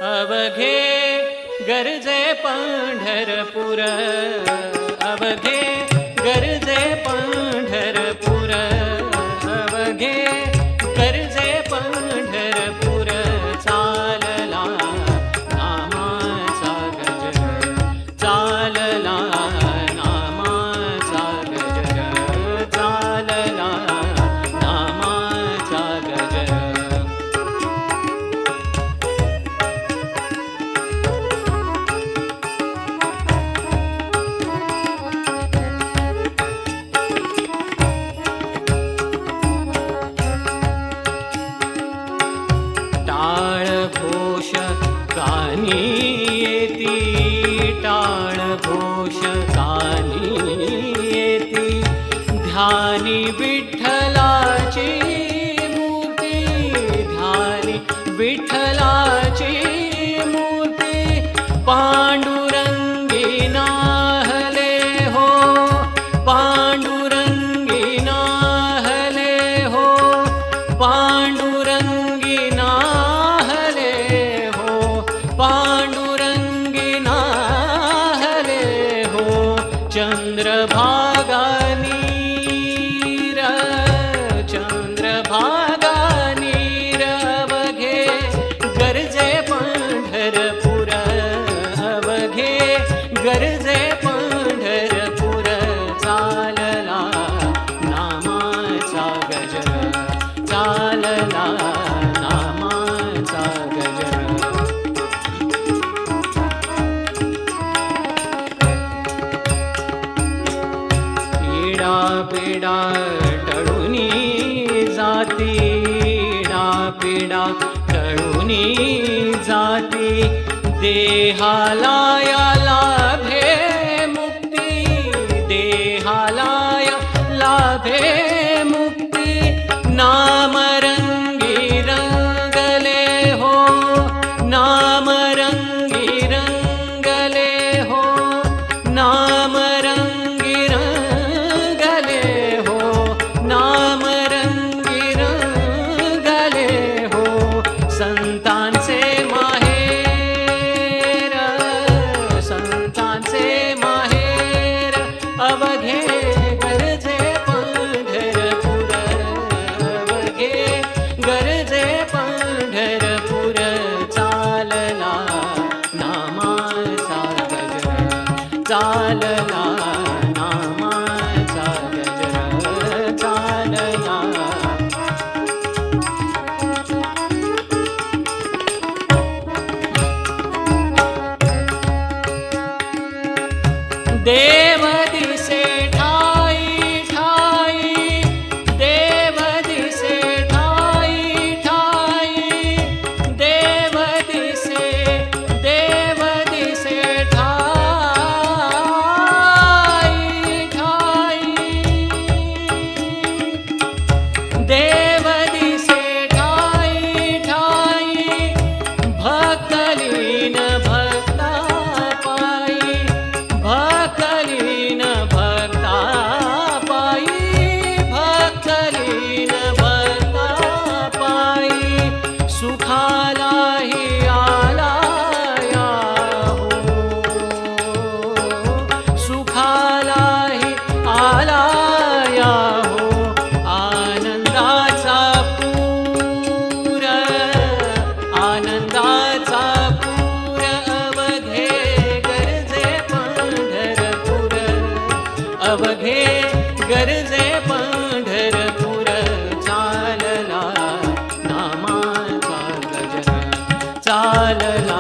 अवघे गरजे पंढरपूर, अवघे गरजे पंढरपूर, अवघे गरजे पंढरपूर, चालला नामाचा गजर, चालला नामाचा गजर, चालला नामाचा गजर. टाळ घोष कानी येती, टाळ घोष कानी येती, ध्यानी विठ्ठलाची मूर्ती, ध्यानी विठ्ठलाची मूर्ती, पांडुरंगी नाहले हो, पांडुरंगी नाहले हो, पांडुरंगी नाहले हो, पांडुरंगी नाहले हो. चंद्रभागा नीर, चंद्रभागा नीर, अवघे गरजे पंढरपूर, अवघे गरजे पंढरपूर, चालला नामाचा गजर, चालला नामाचा गजर. पीडा पीडा टळूनी जाती, पीडा पीडा टळूनी जाती, देहाला या लाभे मुक्ती, देहाला या लाभे मुक्ती, नामरंगी रंगले हो, नामरंगी रंगले हो, नामरंगी रंगले हो, नामरंगी रंगले हो. संतांचे माहेर, संतांचे माहेर, अवघे गरजे पंढरपूर, अवघे गरजे पंढरपूर, चालला नामाचा गजर, चालला नामाचा गजर, चालला. देव दिसे ठाई ठाई, देव दिसे ठाई ठाई, देव दिसे ठाई ठाई, देव दिसे ठाई ठाई, भक्तलीन भक्ता पायी, भक्तलीन भक्ता पायी, भक्तलीन भक्ता पायी, सुखालाही आला या हो, सुखालाही आला या हो. आनंदाचा पूर, आनंदाचा पूर, अवघे गरजे पंढरपूर, अवघे गरजे पंढरपूर, चालला नामाचा गजर, चालला